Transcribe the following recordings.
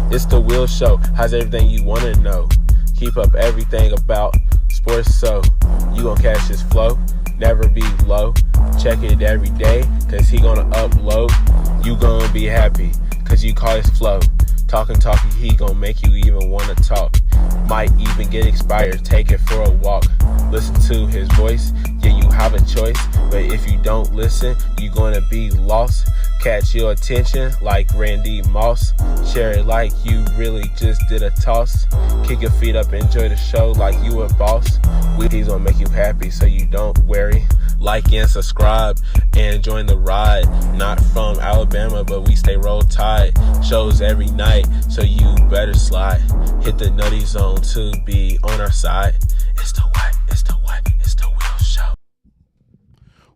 It's the Will Show. How's everything you want to know? Keep up everything about sports so you gon' catch his flow. Never be low. Check it every day, cause he gonna upload. You gonna be happy, cause you call his flow. Talking, he gonna make you even wanna talk. Might even get expired, take it for a walk. Listen to his voice, yeah, you have a choice. But if you don't listen, you gonna be lost. Catch your attention like Randy Moss. Share it like you really just did a toss. Kick your feet up, enjoy the show like you a boss. He's gonna make you happy so you don't worry. Like and subscribe and join the ride. Not from Alabama, but we stay roll tide. Shows every night, so you better slide. Hit the nutty zone to be on our side. It's the Will Show.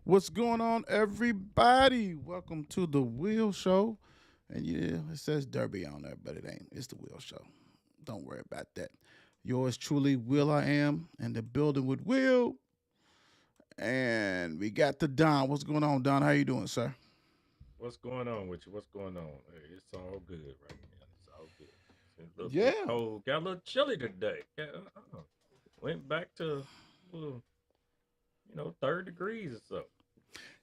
What's going on, everybody? Welcome to the Will Show. And yeah, it says Derby on there, but it ain't. It's the Will Show. Don't worry about that. Yours truly, Will I Am, and the building with Will. And we got the Don. What's going on, Don? How you doing, sir? What's going on with you? What's going on? Hey, it's all good right now. It's all good. It's a little bit Yeah. cold. Got a little chilly today. Went back to, little, 30 degrees or so.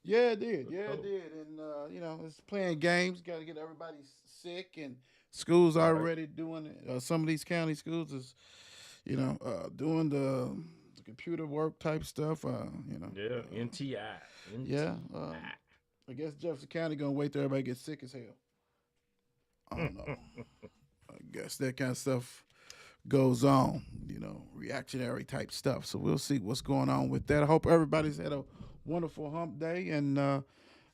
Yeah, it did. It's Yeah, it cold. did. And, it's playing games. Got to get everybody sick. And schools Right. already doing it. Some of these county schools is, doing the computer work type stuff. Yeah. NTI. Yeah. NTI. I guess Jefferson County going to wait till everybody gets sick as hell. I don't know. I guess that kind of stuff goes on, reactionary type stuff. So we'll see what's going on with that. I hope everybody's had a wonderful hump day. And I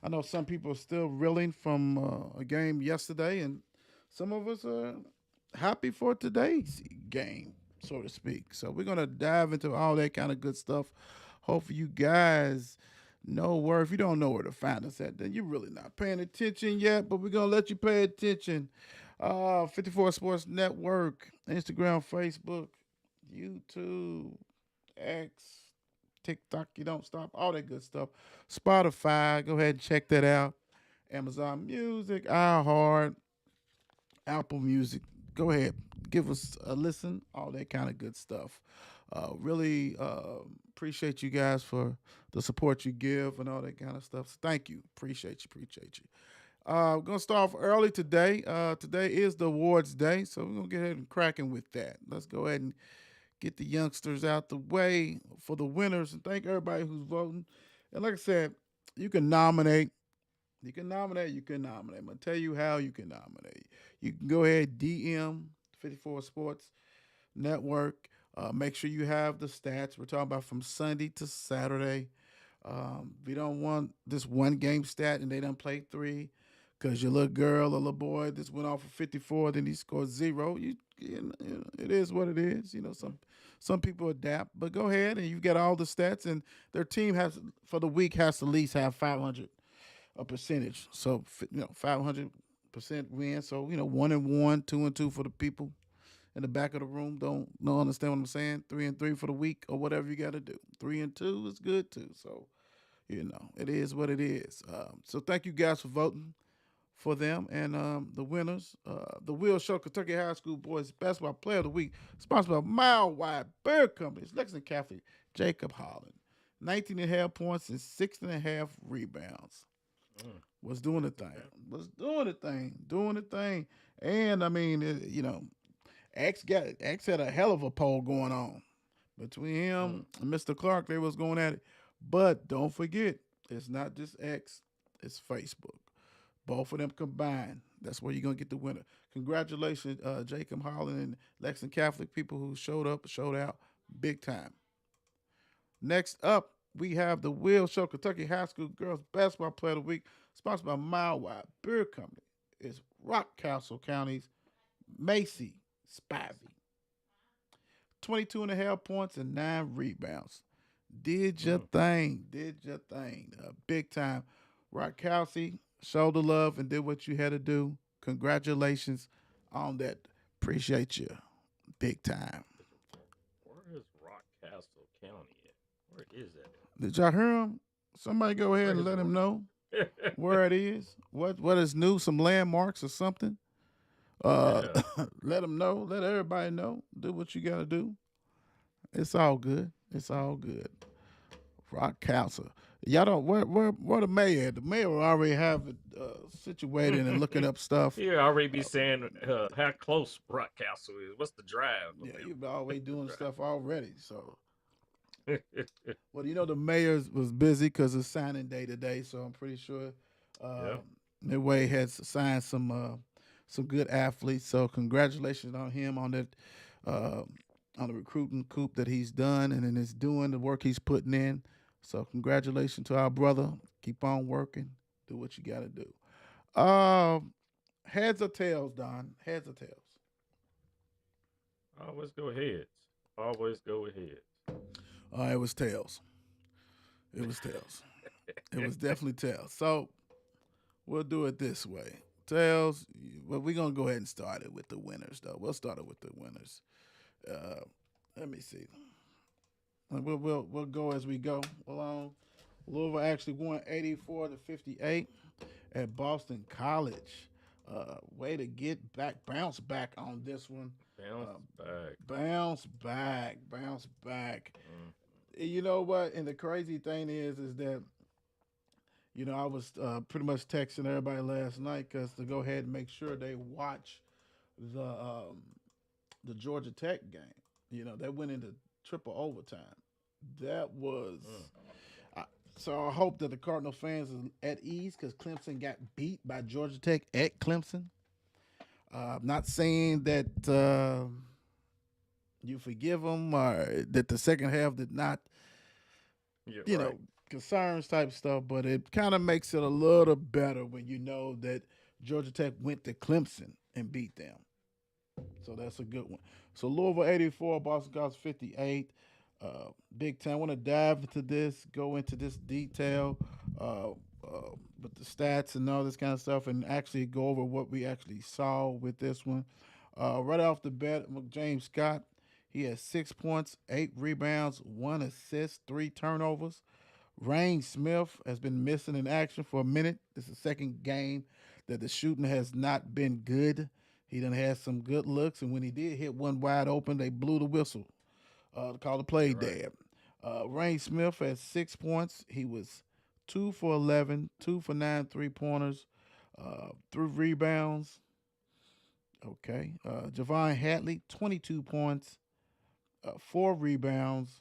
know some people are still reeling from a game yesterday, and some of us are happy for today's game, so to speak. So we're going to dive into all that kind of good stuff. Hopefully, you guys know where. If you don't know where to find us at, then you're really not paying attention yet, but we're going to let you pay attention. 54 Sports Network, Instagram, Facebook, YouTube, X, TikTok, you don't stop, all that good stuff. Spotify, go ahead and check that out. Amazon Music, iHeart, Apple Music. Go ahead, give us a listen, all that kind of good stuff. Really appreciate you guys for the support you give and all that kind of stuff. So thank you. Appreciate you. We're gonna start off early today. Today is the awards day, so we're gonna get ahead and cracking with that. Let's go ahead and get the youngsters out the way for the winners, and thank everybody who's voting. And like I said, you can nominate. You can nominate. I'm gonna tell you how you can nominate. You can go ahead DM 54 Sports Network. Make sure you have the stats. We're talking about from Sunday to Saturday. We don't want this one game stat and they done played three because your little girl or little boy just went off for 54, then he scored zero. It is what it is. Some people adapt, but go ahead and you get all the stats, and their team has for the week has to at least have 500 a percentage. So 500% win. So 1-1, 2-2 for the people in the back of the room don't understand what I'm saying. 3-3 for the week or whatever you got to do. 3-2 is good too. So it is what it is. So thank you guys for voting for them and the winners. The Will Show Kentucky High School Boys Basketball Player of the Week, sponsored by Mile Wide Beer Company. It's Lexington Catholic Jacob Holland, 19 and a half points and 16 and a half rebounds. Mm, Was doing the thing. okay. Was doing the thing. And I mean, X had a hell of a poll going on between Mm, him and Mr. Clark. They was going at it, but don't forget, it's not just X; it's Facebook. Both of them combined. That's where you're gonna get the winner. Congratulations, Jacob Holland and Lexington Catholic people who showed up, showed out big time. Next up, we have the Will Show Kentucky High School Girls Basketball Player of the Week, sponsored by Mile Wide Beer Company. It's Rockcastle County's Macy Spivey. 22 and a half points and 9 rebounds. Did your mm. thing. Did your thing. Big time. Rockcastle showed the love and did what you had to do. Congratulations on that. Appreciate you. Big time. Where is Rockcastle County at? Where is that Did y'all hear him? Somebody go ahead Where and is let him know it? where it is. What is new? Some landmarks or something? Uh, Yeah. let them know. Let everybody know. Do what you got to do. It's all good. It's all good. Rock Council. Y'all don't where the mayor at? The mayor will already have it situated and looking up stuff. He already be saying how close Brock Castle is. What's the drive? Yeah, you've always doing stuff already. So, well, the mayor was busy because it's signing day today. So I'm pretty sure Yeah. Midway has signed some good athletes. So congratulations on him on that on the recruiting coup that he's done and then is doing the work he's putting in. So congratulations to our brother. Keep on working. Do what you got to do. Heads or tails, Don? Heads or tails? Always go ahead. Always go ahead. It was tails. It was tails. It was definitely tails. So we'll do it this way. Tails, but we're going to go ahead and start it with the winners, though. We'll start it with the winners. Let me see. We'll go as we go along. Louisville actually won 84-58 at Boston College. Way to bounce back on this one. Bounce back. You know what? And the crazy thing is that I was pretty much texting everybody last night because to go ahead and make sure they watch the Georgia Tech game. They went into triple overtime. That was. So I hope that the Cardinal fans are at ease because Clemson got beat by Georgia Tech at Clemson. I'm not saying that you forgive them or that the second half did not, concerns type stuff, but it kind of makes it a little better when you know that Georgia Tech went to Clemson and beat them. So that's a good one. So Louisville 84, Boston College 58. Big Ten. I want to dive into this, go into this detail with the stats and all this kind of stuff, and actually go over what we actually saw with this one. Right off the bat, James Scott, he has 6 points, 8 rebounds, 1 assist, 3 turnovers. Rain Smith has been missing in action for a minute. This is the second game that the shooting has not been good. He done had some good looks, and when he did hit one wide open, they blew the whistle. Called the play dead. Rain Smith has 6 points. He was 2 for 11, 2 for 9 3-pointers, 3 rebounds. Okay. Javon Hatley, 22 points, 4 rebounds,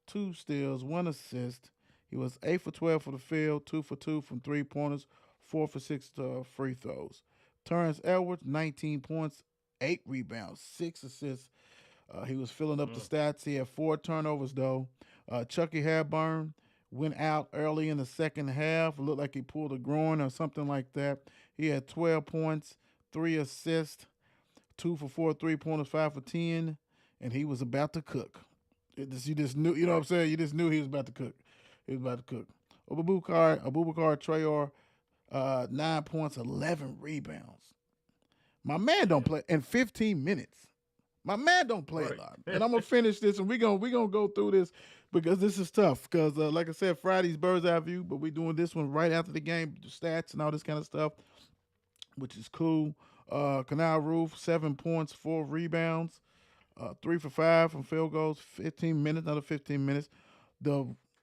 2 steals, 1 assist. He was 8 for 12 for the field, 2 for 2 from 3-pointers, 4 for 6 free throws. Terrence Edwards, 19 points, 8 rebounds, 6 assists. He was filling up the stats. He had 4 turnovers, though. Chucky Hepburn went out early in the second half. It looked like he pulled a groin or something like that. He had 12 points, 3 assists, 2 for 4 3-pointers, 5 for 10, and he was about to cook. You just knew, you know what I'm saying? You just knew he was about to cook. Abubakar Traore, 9 points, 11 rebounds. My man don't play in 15 minutes. My man don't play a lot. And I'm going to finish this, and we're gonna go through this because this is tough. Because, like I said, Friday's Bird's Eye View, but we're doing this one right after the game, the stats and all this kind of stuff, which is cool. Canal Roof, 7 points, 4 rebounds, 3 for 5 from field goals, 15 minutes, another 15 minutes.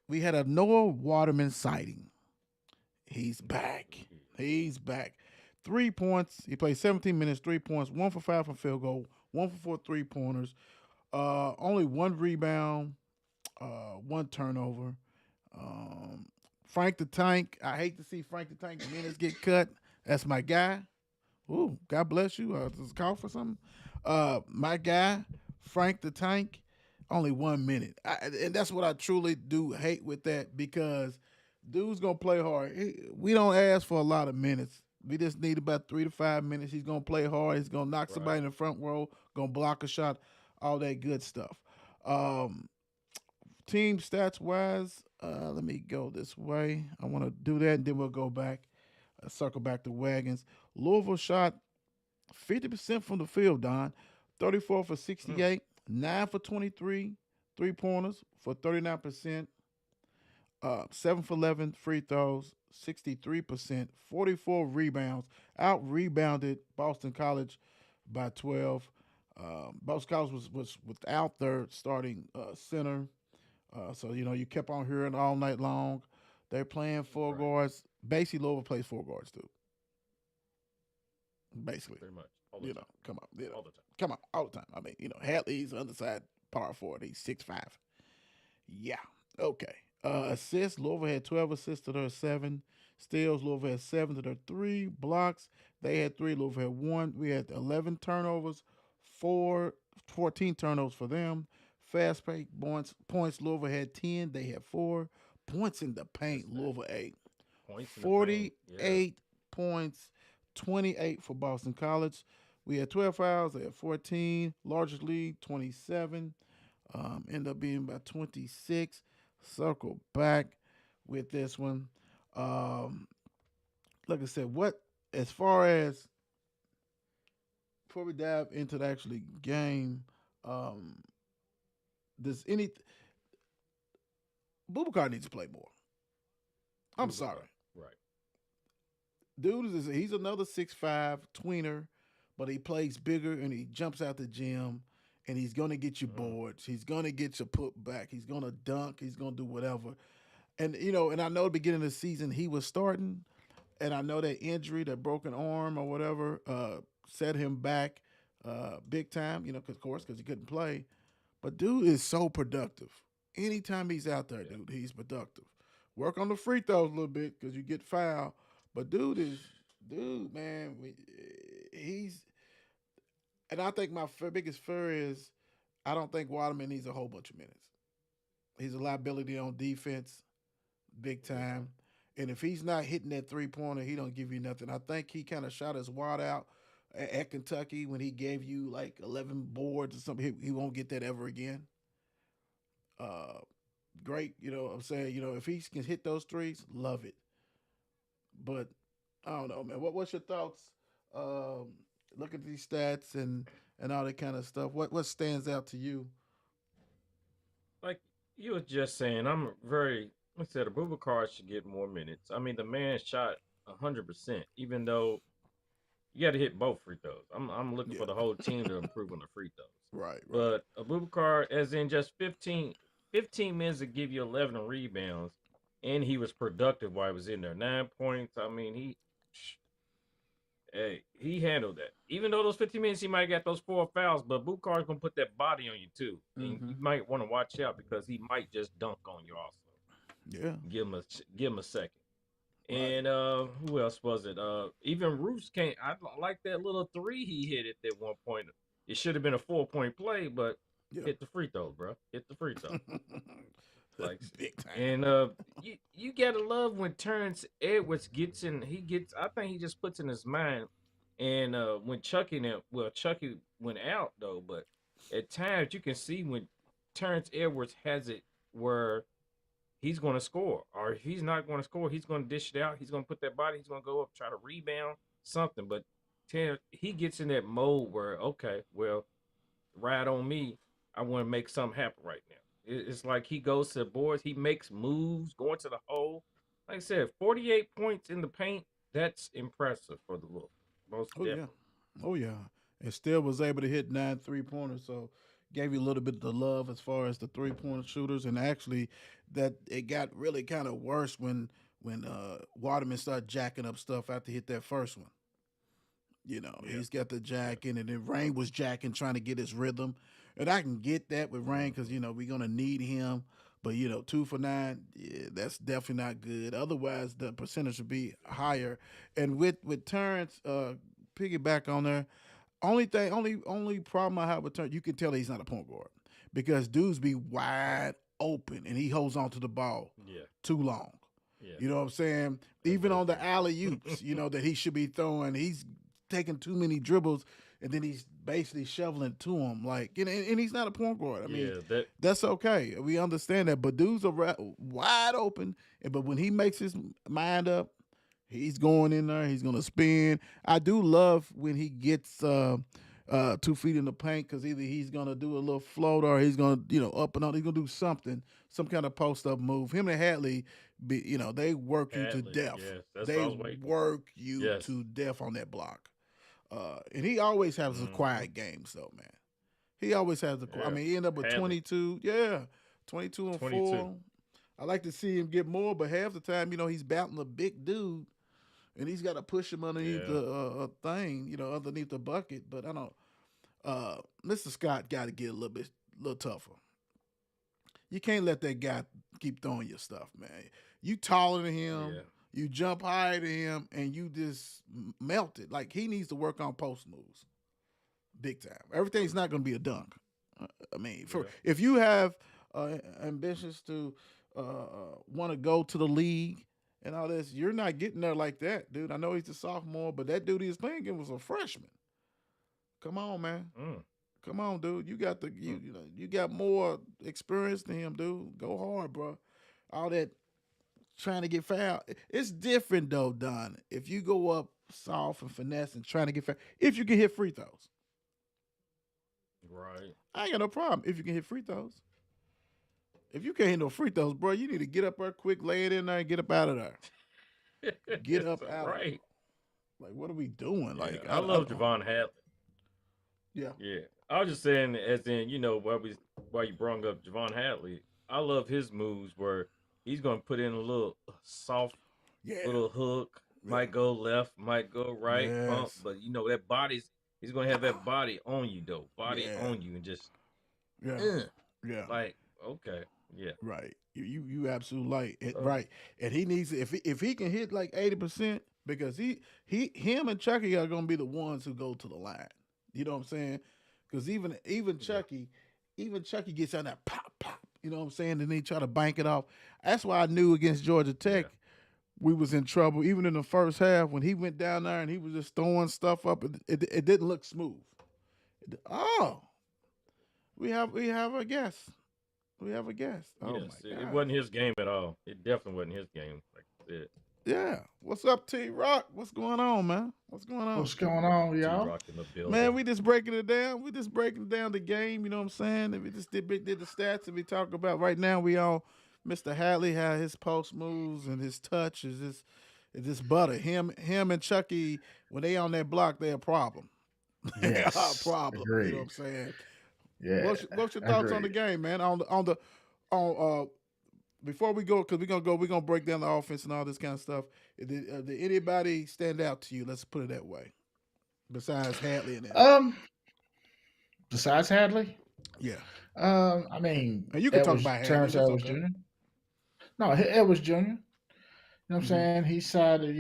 We had a Noah Waterman sighting. He's back. 3 points. He played 17 minutes, 3 points, 1 for 5 from field goal, 1 for 4 3-pointers, only 1 rebound, 1 turnover. Frank the Tank. I hate to see Frank the Tank minutes get cut. That's my guy. Ooh, God bless you. Does it call for something? My guy, Frank the Tank, only 1 minute. And that's what I truly do hate with that because dude's going to play hard. We don't ask for a lot of minutes. We just need about 3 to 5 minutes. He's going to play hard. He's going to knock somebody in the front row, going to block a shot, all that good stuff. Team stats-wise, let me go this way. I want to do that, and then we'll go back, circle back to Wagons. Louisville shot 50% from the field, Don. 34 for 68, 9 for 23, 3-pointers for 39%, 7 for 11 free throws, 63%, 44 rebounds, out-rebounded Boston College by 12. Boston College was without their starting center. So, you kept on hearing all night long. They're playing four Right. guards. Basically, Louisville plays four guards, too. Basically. Pretty much all the time. Come on. All the time. Come on, all the time. I mean, Hadley's underside power forward. He's 6'5". Yeah. Okay. Assists. Louisville had 12 assists to their 7. Steals. Louisville had 7 to their 3. Blocks. They had 3. Louisville had 1. We had 11 turnovers. 14 turnovers for them. Fast break points. Louisville had 10. They had 4 points in the paint. That's that. Louisville 8. Points in the paint. 48 points. 28 for Boston College. We had 12 fouls. They had 14. Largest lead, 27. End up being about 26. Circle back with this one. Like I said, as far as before we dive into the actually game, does any Bubakar needs to play more. I'm Bubakar. sorry. Right. Dude he's another 6'5" tweener, but he plays bigger and he jumps out the gym and he's gonna get you boards. He's gonna get you put back. He's gonna dunk. He's gonna do whatever. And and I know at the beginning of the season he was starting, and I know that injury, that broken arm or whatever, set him back big time. Because he couldn't play. But dude is so productive. Anytime he's out there, dude, he's productive. Work on the free throws a little bit because you get fouled. But dude, man, he's. And I think my biggest fear is I don't think Waterman needs a whole bunch of minutes. He's a liability on defense, big time. And if he's not hitting that 3-pointer, he don't give you nothing. I think he kind of shot his wad out at Kentucky when he gave you like 11 boards or something. He won't get that ever again. Great, I'm saying, if he can hit those threes, love it. But I don't know, man. What's your thoughts? Look at these stats and all that kind of stuff. What stands out to you? Like you were just saying, like I said, Abubakar should get more minutes. I mean, the man shot 100%, even though you got to hit both free throws. I'm looking for the whole team to improve on the free throws. Right. But Abubakar, as in just 15 minutes to give you 11 rebounds, and he was productive while he was in there. 9 points. I mean, he handled that. Even though those 15 minutes, he might have got those 4 fouls, but Bukar's going to put that body on you, too. And you might want to watch out because he might just dunk on you also. Yeah. Give him a second. Right. And who else was it? Even Roos came. I like that little 3 he hit at that one point. It should have been a 4-point play, but hit the free throw, bro. Hit the free throw. Like big time. And you gotta love when Terrence Edwards gets in. I think he just puts in his mind. And when Chucky went out though, but at times you can see when Terrence Edwards has it where he's going to score, or if he's not going to score, he's going to dish it out. He's going to put that body. He's going to go up, try to rebound something. But he gets in that mode where, okay, well, ride on me. I want to make something happen right now. It's like he goes to the boards. He makes moves, going to the hole. Like I said, 48 points in the paint. That's impressive for the look. Most definitely. Oh, yeah. And still was able to hit 9 3-pointers. So gave you a little bit of the love as far as the 3-point shooters. And actually, that it got really kind of worse when Waterman started jacking up stuff after he hit that first one. He's got the jacking, and then Rain was jacking, trying to get his rhythm. And I can get that with Rain because, we're going to need him. But, 2 for 9, that's definitely not good. Otherwise, the percentage would be higher. And with Terrence, piggyback on there, only problem I have with Terrence, you can tell he's not a point guard because dudes be wide open and he holds on to the ball too long. Yeah. You know what I'm saying? Even on the alley-oops, that he should be throwing, he's taking too many dribbles, and then he's basically shoveling it to him. And he's not a point guard. I mean, that's okay. We understand that. But dudes are wide open. But when he makes his mind up, he's going in there. He's going to spin. I do love when he gets 2 feet in the paint because either he's going to do a little float or he's going to, up and on. He's going to do something, some kind of post-up move. Him and Hadley, they work you to death. Yes, they work you to death on that block. And he always has his Mm-hmm. quiet games though, man. He always has the. I Yeah. mean, he ended up with Hadley. 22. Yeah, 22 and 22. 4. I like to see him get more, but half the time, he's battling a big dude, and he's got to push him underneath Yeah. the thing, underneath the bucket. But I don't. Mr. Scott got to get a little tougher. You can't let that guy keep throwing your stuff, man. You taller than him, Yeah. you jump higher than him, and you just melt it. Like, he needs to work on post moves, big time. Everything's not going to be a dunk. I mean, Yeah. if you have ambitions to want to go to the league and all this, you're not getting there like that, dude. I know he's a sophomore, but that dude he was playing against was a freshman. Come on, man. Mm. Come on, dude. You got you got more experience than him, dude. Go hard, bro. All that trying to get fouled. It's different though, Don. If you go up soft and finesse and trying to get fouled, if you can hit free throws, Right. I ain't got no problem if you can hit free throws. If you can't hit no free throws, bro, you need to get up there quick, lay it in there, and get up out of there. Get up That's out. right. Like, what are we doing? Yeah, Like, I love Javon Hadley. Yeah. Yeah. I was just saying, as in, why you brought up Javon Hadley. I love his moves where he's gonna put in a little soft Yeah. little hook, might go left, might go right, pump, Yes. but that he's gonna have that body on you though, Yeah. on you, and just Yeah. Yeah. like okay, yeah, Right. You absolutely right. So- Right. And he needs if he can hit like 80%, because him and Chucky are gonna be the ones who go to the line. You know what I'm saying? Because even Chucky gets on that pop pop. You know what I'm saying? And they try to bank it off. That's why I knew against Georgia Tech we was in trouble. Even in the first half when he went down there and he was just throwing stuff up, it didn't look smooth. We have a guest. We have a guest. Oh yes, my it God. wasn't his game at all. It definitely wasn't his game. Like I said, Yeah. What's up, T Rock? What's going on, man? What's going on? What's going on, y'all? T-Rock in the building. Man, we just breaking it down. We just breaking down the game. You know what I'm saying? And we just did the stats that we talk about. Right now, we on Mr. Hadley, how his post moves and his touch is just butter. Him and Chucky, when they on that block, they're a problem. They are Yes, a problem. You agreed. know what I'm saying? Yeah. What's your thoughts on the agreed. game, man? On before we go, because we're gonna break down the offense and all this kind of stuff. Did anybody stand out to you? Let's put it that way. Besides Hadley and them. Besides Hadley, Yeah. I mean, And you can talk Edwards, about Hadley. Terrence That's Edwards okay. Jr. No, Edwards Jr. You know what I'm Mhm. saying? He decided,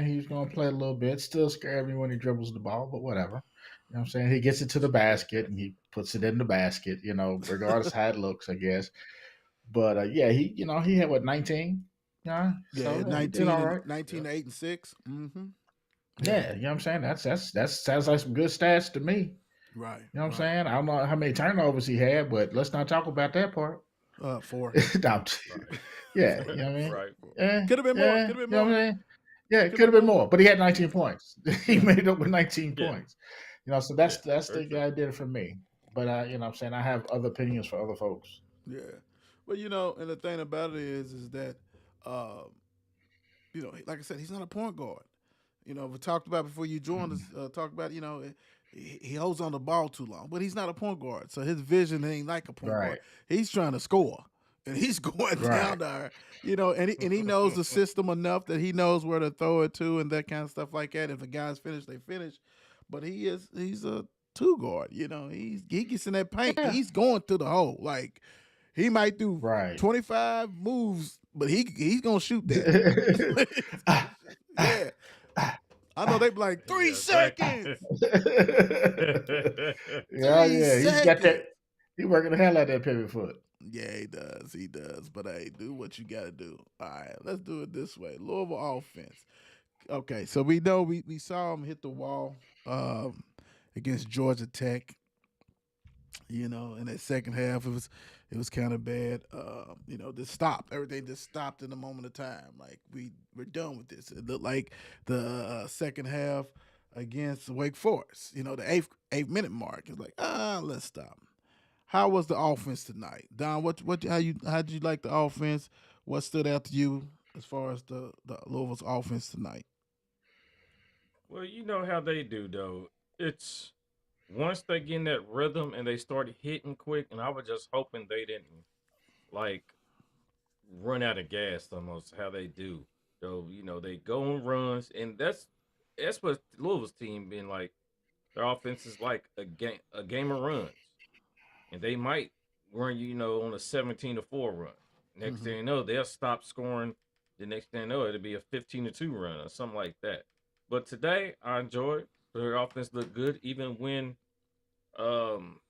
he's going to play a little bit. Still scare me when he dribbles the ball, but whatever. You know what I'm saying? He gets it to the basket and he puts it in the basket, regardless how it looks, I guess. But yeah, he had what, 19? Yeah. Yeah, So he 19 did all and right. 19 8 and 6. Mm-hmm. Yeah, you know what I'm saying? That sounds like some good stats to me. Right. You know what I'm saying? I don't know how many turnovers he had, but let's not talk about that part. saying? 4. No, yeah, you know what I mean? Right. Yeah, Could have been more. yeah, Could have been you know more. what I mean? Yeah, it could have been more, but he had 19 points. He made it up with 19 Yeah. points. So that's Yeah, the very guy did it for me. But you know what I'm saying? I have other opinions for other folks. Yeah. Well, and the thing about it is that, like I said, he's not a point guard. We talked about before you joined us, talked about, he holds on the ball too long, but he's not a point guard. So his vision ain't like a point guard. Right. He's trying to score. And he's going down Right. there, and he knows the system enough that he knows where to throw it to and that kind of stuff like that. If the guys finish, they finish. But he's a two guard, he gets in that paint. Yeah. He's going through the hole. Like, he might do Right. 25 moves, but he's gonna shoot that. Yeah. I know they be like 3 Yeah, seconds. Yeah, 3 yeah. He's got seconds. that. He working the hell out of that pivot foot. Yeah, he does. He does. But hey, do what you gotta do. All right, let's do it this way. Louisville offense. Okay, so we know we saw him hit the wall against Georgia Tech. In that second half, it was kind of bad. Just stopped. Everything just stopped in a moment of time. Like, we're done with this. It looked like the second half against Wake Forest. The eighth minute mark. It's like, let's stop. How was the offense tonight, Don? How'd you like the offense? What stood out to you as far as the Louisville's offense tonight? Well, you know how they do though. It's once they get in that rhythm and they start hitting quick, and I was just hoping they didn't like run out of gas almost how they do. So, they go on runs, and that's what Louisville's team been like. Their offense is like a game of runs. And they might run you, on a 17-4 run. Next Mm-hmm. thing you know, they'll stop scoring. The next thing you know, it'll be a 15-2 run or something like that. But today, I enjoyed. Their offense looked good, even when, um,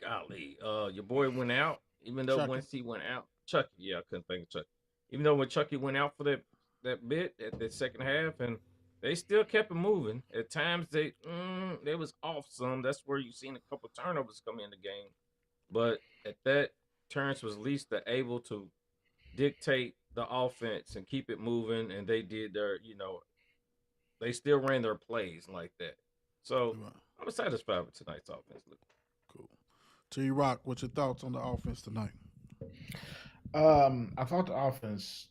golly, your boy went out. Even though Chucky. once he went out, Chucky, yeah, I couldn't think of Chucky. Even though when Chucky went out for that bit at the second half, and they still kept it moving. At times they was off some. That's where you seen a couple turnovers come in the game. But at that, Terrence was at least able to dictate the offense and keep it moving, and they did they still ran their plays like that. So Right. I was satisfied with tonight's offense. Cool. T Rock, what's your thoughts on the offense tonight? I thought the offense.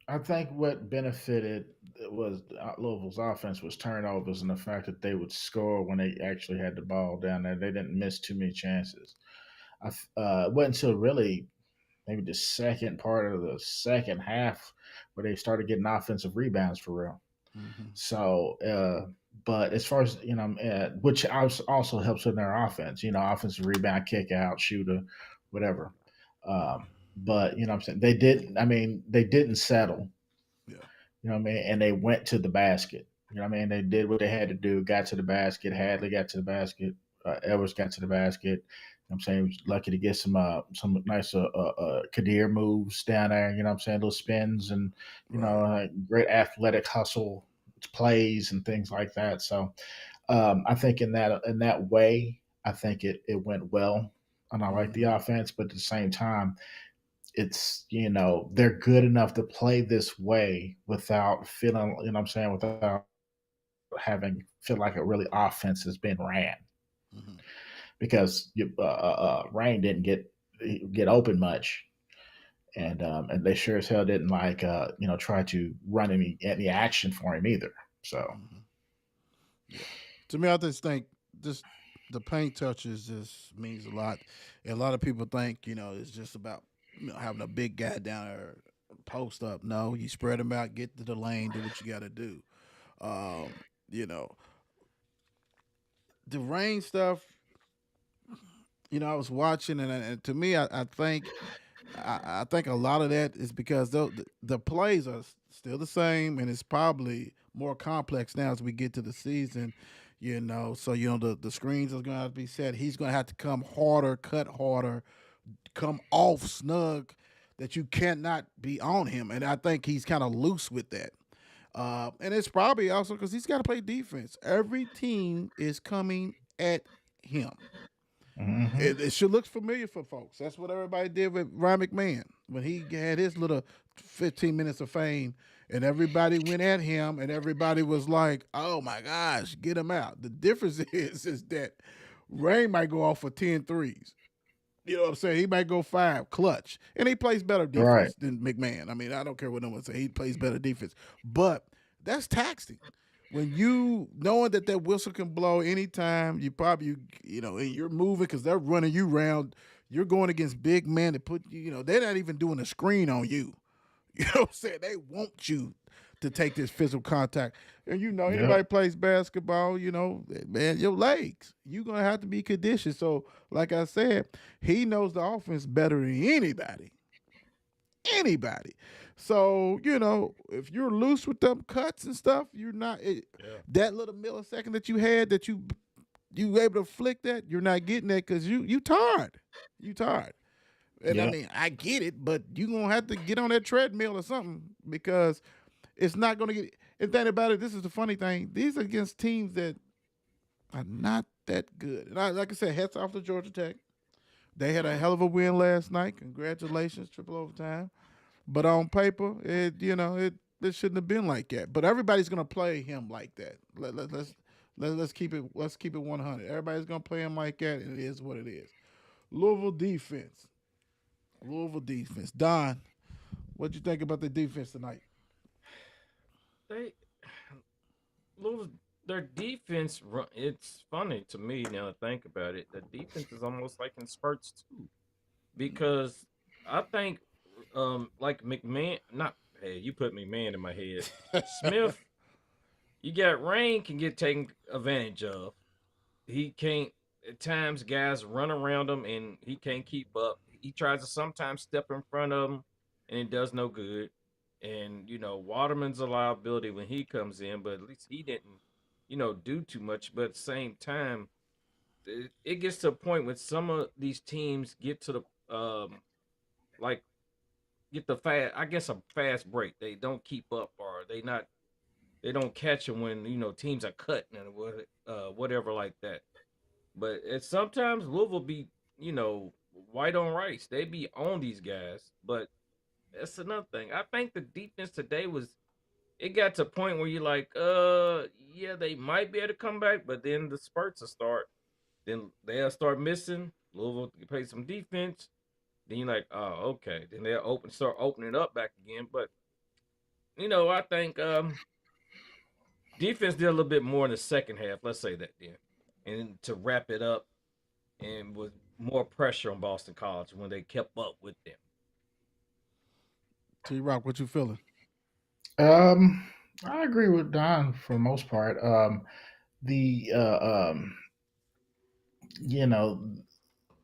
I think what benefited was Louisville's offense was turnovers and the fact that they would score when they actually had the ball down there. They didn't miss too many chances. It wasn't until really maybe the second part of the second half where they started getting offensive rebounds for real. Mm-hmm. So, but as far as which also helps in their offense, offensive rebound, kick out, shooter, whatever. But I'm saying they didn't. I mean, they didn't settle. Yeah. What I mean, and they went to the basket. What I mean, they did what they had to do. Got to the basket. Hadley got to the basket. Edwards got to the basket. I'm saying he was lucky to get some nice Kadir moves down there. I'm saying little spins and Right. great athletic hustle plays and things like that. So I think in that way, I think it went well, and I like the Mm-hmm. offense. But at the same time, it's they're good enough to play this way without feeling what I'm saying, without having feel like a really offense has been ran, Mm-hmm. because Rain didn't get open much, and they sure as hell didn't try to run any action for him either. So Mm-hmm. Yeah. To me, I just think just the paint touches just means a lot. And a lot of people think, it's just about having a big guy down there post up. No, you spread them out, get to the lane, do what you got to do. Um, you know, the rain stuff. I was watching, and to me, I think I think a lot of that is because the plays are still the same, and it's probably more complex now as we get to the season. So the screens are going to have to be set. He's going to have to come harder, cut harder, come off snug, that you cannot be on him. And I think he's kind of loose with that. And it's probably also because he's got to play defense. Every team is coming at him. hmm It should look familiar for folks. That's what everybody did with Ryan McMahon when he had his little 15 minutes of fame, and everybody went at him, and everybody was like, "Oh my gosh, get him out." The difference is that Ray might go off for 10 threes. You know what I'm saying? He might go five clutch, and he plays better right, defense than McMahon. I mean, I don't care what no one say. He plays better defense, but that's taxing. When you knowing that whistle can blow anytime, you probably and you're moving because they're running you around. You're going against big men that put they're not even doing a screen on you. You know what I'm saying? They want you to take this physical contact. And yep, anybody plays basketball, man, your legs, you're gonna have to be conditioned. So, like I said, he knows the offense better than anybody. Anybody. So, if you're loose with them cuts and stuff, you're not Yeah. that little millisecond that you had that you were able to flick that, you're not getting that because you tired. You tired. And I yep, mean, I get it, but you're gonna have to get on that treadmill or something because it's not gonna get. And think about it. This is the funny thing. These are against teams that are not that good. And like I said, hats off to Georgia Tech. They had a hell of a win last night. Congratulations, triple overtime. But on paper, it shouldn't have been like that. But everybody's gonna play him like that. Let's keep it 100. Everybody's gonna play him like that, and it is what it is. Louisville defense. Louisville defense. Don, what you think about the defense tonight? They Louis their defense. It's funny to me now to think about it. The defense is almost like in spurts too, because I think, like McMahon. Not hey, you put McMahon in my head. Smith, you got Rain can get taken advantage of. He can't. At times, guys run around him and he can't keep up. He tries to sometimes step in front of him, and it does no good. And Waterman's a liability when he comes in, but at least he didn't, do too much. But at the same time, it gets to a point when some of these teams get to the like get the fast. I guess a fast break. They don't keep up, or they don't catch them when teams are cutting and whatever like that. But it's sometimes Louisville be, you know, white on rice. They be on these guys. But that's another thing. I think the defense today it got to a point where you're like, yeah, they might be able to come back, but then the spurts will start. Then they'll start missing. Louisville can play some defense. Then you're like, oh, okay. Then they'll start opening it up back again. But I think defense did a little bit more in the second half. Let's say that then, and to wrap it up, and with more pressure on Boston College when they kept up with them. T-Rock, what you feeling? I agree with Don for the most part. The you know,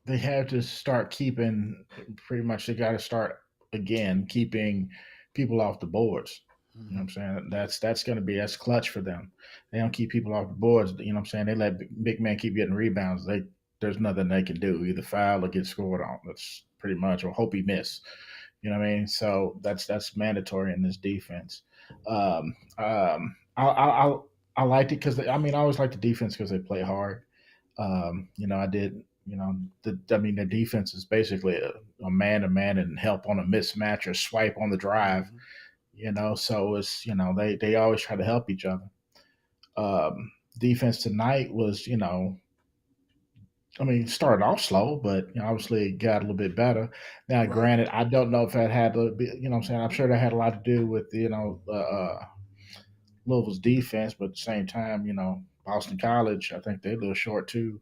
they have to start keeping pretty much. They got to start again keeping people off the boards. You know what I'm saying? That's clutch for them. They don't keep people off the boards. You know what I'm saying? They let big men keep getting rebounds. There's nothing they can do. Either foul or get scored on. That's pretty much, or hope he miss. You know what I mean? So that's mandatory in this defense. I liked it because I always like the defense because they play hard. I did. The defense is basically a man to man and help on a mismatch or swipe on the drive. So it's they always try to help each other. Defense tonight was started off slow, but obviously it got a little bit better. Now, Right. granted, I don't know if that had to be, what I'm saying. I'm sure that had a lot to do with Louisville's defense, but at the same time, Boston College, I think they're a little short too,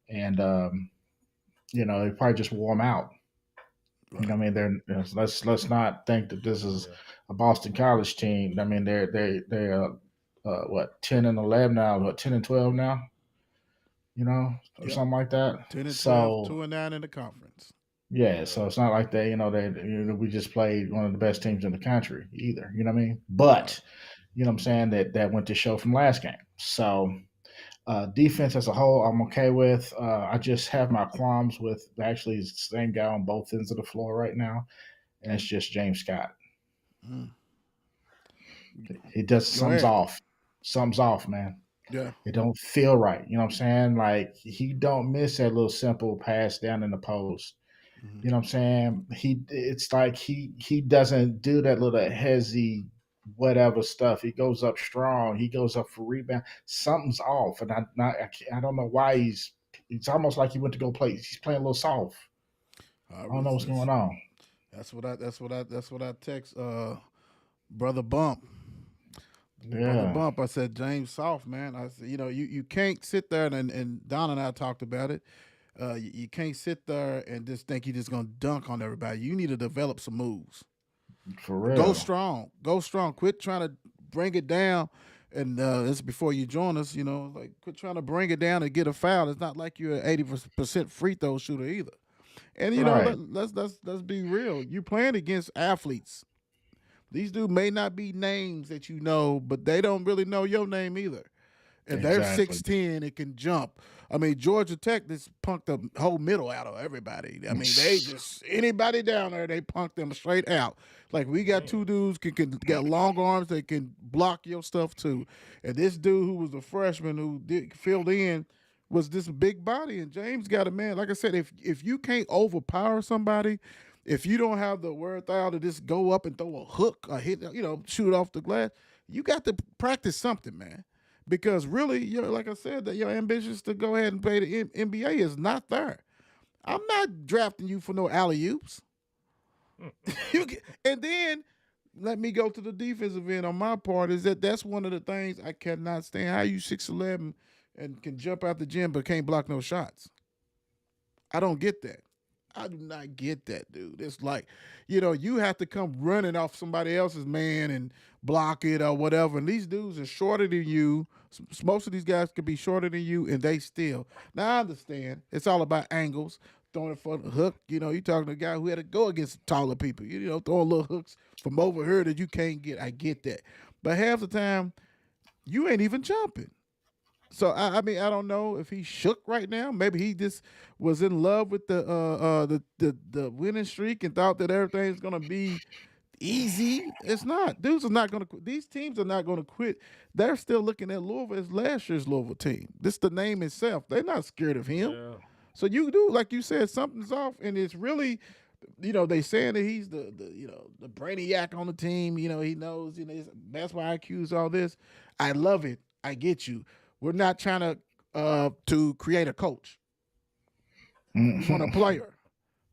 and they probably just wore them out. Right. Let's not think that this is a Boston College team. They're what 10-11 now, what 10-12 now, or Yep. something like that. 10-12, So 2-9 in the conference. yeah, so it's not like we just played one of the best teams in the country either. You know what I mean? But you know what I'm saying that went to show from last game. So defense as a whole, I'm okay with. I just have my qualms with actually the same guy on both ends of the floor right now, and it's just James Scott. Mm. He does Go something's ahead. off. Something's off, man. Yeah. It don't feel right. You know what I'm saying? Like he don't miss that little simple pass down in the post. Mhm. You know what I'm saying? It's like he doesn't do that little hezzy whatever stuff. He goes up strong. He goes up for rebound. Something's off, and I don't know why it's almost like he went to go play. He's playing a little soft. I don't know what's going on. That's what I text brother Bump. Brother Yeah, Bump, I said James Soft, man. I said, you can't sit there and Don and I talked about it. You can't sit there and just think you're just gonna dunk on everybody. You need to develop some moves. for Go real. strong. Go strong. Quit trying to bring it down. And this is before you join us, like quit trying to bring it down and get a foul. It's not like you're an 80% free throw shooter either. And Right. let's be real. You playing against athletes. These dudes may not be names that you know, but they don't really know your name either. And they're Exactly. 6'10" and can jump. Georgia Tech just punked the whole middle out of everybody. They just anybody down there, they punked them straight out. Like we got two dudes can got long arms, they can block your stuff too. And this dude who was a freshman who filled in was this big body. And James got a man. Like I said, if you can't overpower somebody, if you don't have the wherewithal to just go up and throw a hook, a hit, shoot off the glass, you got to practice something, man. Because really, like I said, that your ambitions to go ahead and play the NBA is not there. I'm not drafting you for no alley oops. And then let me go to the defensive end on my part. Is that's one of the things I cannot stand. How you 6'11" and can jump out the gym but can't block no shots? I don't get that. I do not get that, dude. It's like, you have to come running off somebody else's man and block it or whatever. And these dudes are shorter than you. Most of these guys could be shorter than you, and they still. Now I understand it's all about angles, throwing it for the hook. You talking to a guy who had to go against taller people. Throwing little hooks from over here that you can't get. I get that, but half the time you ain't even jumping. So I mean I don't know if he's shook right now. Maybe he just was in love with the winning streak and thought that everything's gonna be easy. It's not. Dudes are not gonna quit. These teams are not gonna quit. They're still looking at Louisville as last year's Louisville team. This the name itself. They're not scared of him. Yeah. So you do, like you said, something's off, and it's really, they saying that he's the brainiac on the team. He knows, that's why I accuse all this. I love it. I get you. We're not trying to create a coach. We want a player.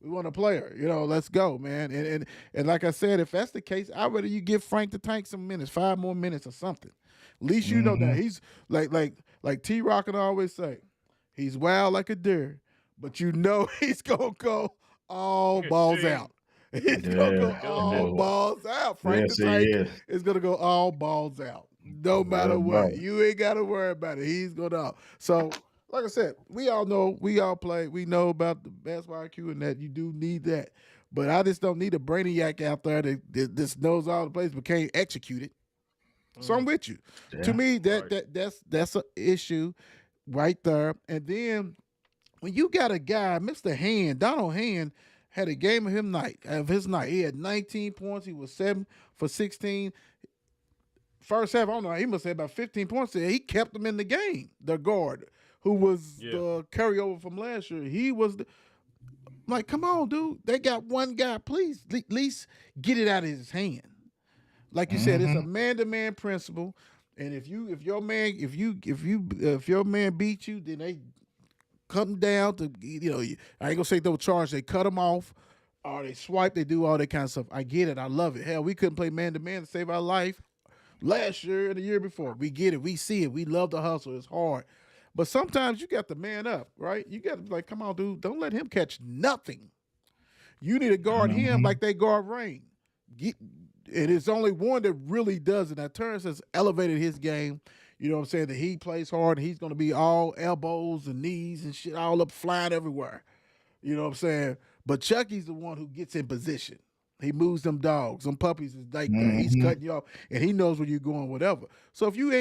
We want a player. Let's go, man. And like I said, if that's the case, I'd rather you give Frank the Tank some minutes, 5 more minutes or something. At least you know that he's like T Rock and always say, he's wild like a deer, but he's gonna go all balls out. He's gonna go all balls out. Frank the Tank is gonna go all balls out. No matter what. You ain't gotta worry about it. He's gonna. So, like I said, we all know, we all play, we know about the basketball IQ and that you do need that. But I just don't need a brainiac out there that just knows all the plays but can't execute it. So I'm with you. Yeah. To me, that's an issue right there. And then when you got a guy, Mr. Hand, Donald Hand, had a game of his night. He had 19 points. He was 7 for 16. First half, I don't know, he must have about 15 points there. He kept them in the game. The guard, who was the carryover from last year. He was like, come on, dude. They got one guy. Please, at least get it out of his hand. Like you said, it's a man-to-man principle. And if your man beat you, then they come down to, I ain't gonna say no charge. They cut them off, or they swipe. They do all that kind of stuff. I get it. I love it. Hell, we couldn't play man-to-man to save our life last year and the year before. We get it. We see it. We love the hustle. It's hard. But sometimes you got to man up, right? You got to be like, come on, dude. Don't let him catch nothing. You need to guard him like they guard Rain. And it's only one that really does it. Now, Terrence has elevated his game. You know what I'm saying? That he plays hard and he's going to be all elbows and knees and shit all up flying everywhere. You know what I'm saying? But Chucky's the one who gets in position. He moves them dogs, them puppies is like that. He's cutting you off, and he knows where you're going, whatever. So if you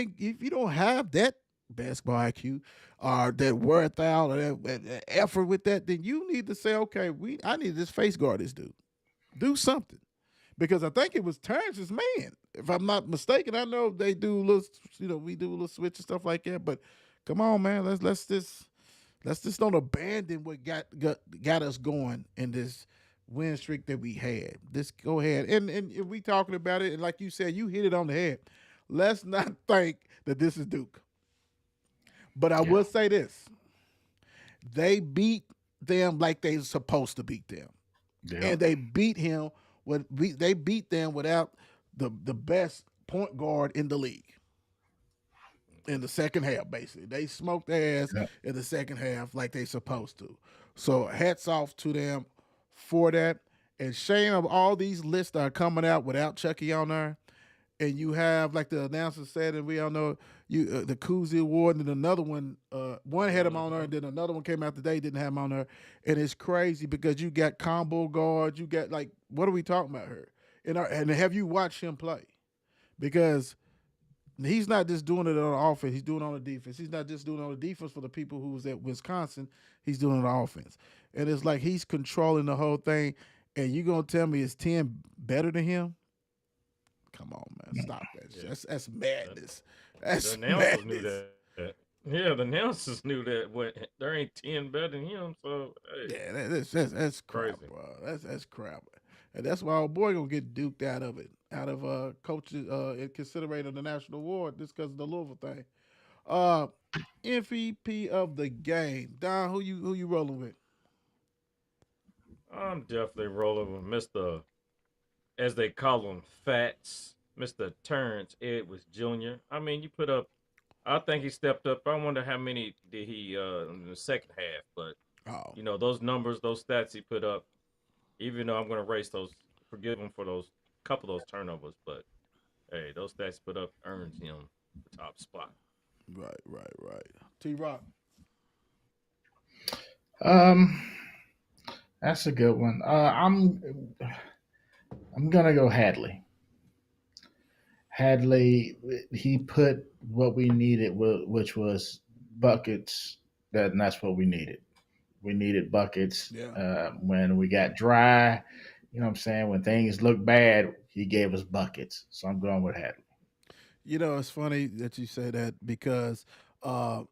don't have that basketball IQ or that wherewithal or that effort with that, then you need to say, okay, I need to just face guard this dude. Do something. Because I think it was Terrence's man. If I'm not mistaken, I know they do little, we do a little switch and stuff like that. But come on, man, let's just don't abandon what got us going in this win streak that we had. Just go ahead. And if we talking about it, and like you said, you hit it on the head. Let's not think that this is Duke. But I will say this. They beat them like they supposed to beat them. Yeah. And they beat him they beat them without the best point guard in the league. In the second half, basically. They smoked their ass in the second half like they supposed to. So hats off to them for that. And shame of all these lists that are coming out without Chucky on there. And you have, like the announcer said, and we all know, the Cousy Award, and then another one, one had him on there, and then another one came out today, didn't have him on there. And it's crazy because you got combo guards, you got, like, what are we talking about here? And have you watched him play? Because he's not just doing it on offense, he's doing it on the defense. He's not just doing it on the defense for the people who was at Wisconsin, he's doing it on offense. And it's like he's controlling the whole thing, and you're going to tell me is 10 better than him? Come on, man. Stop that. Yeah. That's madness. That's the announcers madness. Knew that. Yeah, the announcers knew that there ain't 10 better than him. So hey. Yeah, that's crap, bro. That's crap. And that's why our boy gonna get duked out of it. Out of coaches considering the national award just because of the Louisville thing. MVP of the game. Don, who you rolling with? I'm definitely rolling with Mr. as they call him, Fats, Mr. Terrence Edwards Jr. I mean, you put up. I think he stepped up. I wonder how many did he in the second half, but Oh, those numbers, those stats he put up. Even though I'm going to race those, forgive him for those couple of those turnovers, but hey, those stats he put up earns him the top spot. right. T Rock. Um, that's a good one. I'm gonna go Hadley. Hadley, he put what we needed, which was buckets. And that's what we needed. We needed buckets Yeah. when we got dry. You know what I'm saying? When things look bad, he gave us buckets. So I'm going with Hadley. You know, it's funny that you say that because uh,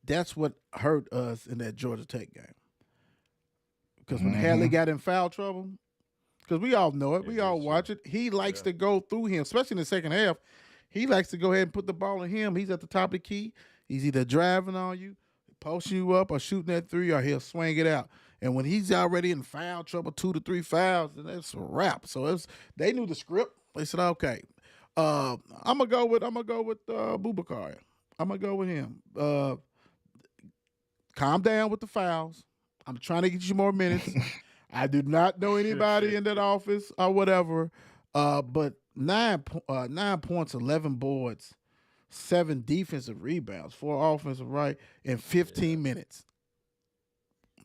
that's what hurt us in that Georgia Tech game. Because when Hadley Mm-hmm. got in foul trouble, because we all know it, Yeah, we all that's true. watch it. He likes Yeah. to go through him, especially in the second half. He likes to go ahead and put the ball in him. He's at the top of the key. He's either driving on you, posting you up, or shooting that three, or he'll swing it out. And when he's already in foul trouble, 2 to 3 fouls, then that's a wrap. So they knew the script. They said, okay, I'm gonna go with Bubakar. I'm gonna go with him. Calm down with the fouls. I'm trying to get you more minutes. I do not know anybody in that office or whatever. But 9 points, 11 boards, 7 defensive rebounds, 4 offensive, right, in 15 minutes.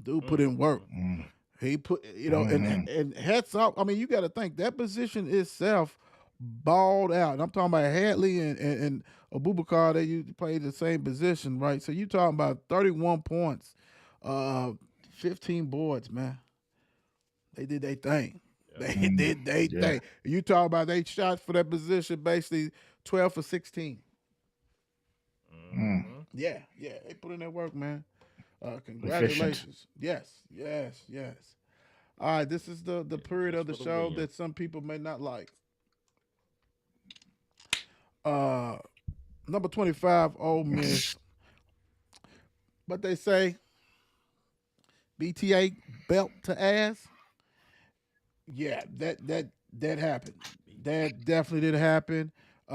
Dude put in work. Mm. He put, and hats off. I mean, you got to think that position itself balled out. And I'm talking about Hadley and Abubakar. They played the same position, right? So you talking about 31 points, 15 boards, man. They did their thing. They did their thing. You talk about they shots for that position, basically 12 for 16. Mm-hmm. Yeah, they put in their work, man. Congratulations. Yes. All right, this is the period of the just for the show win. that some people may not like. Number 25, Ole Miss. But they say BTA belt to ass. Yeah, that happened. That definitely did happen.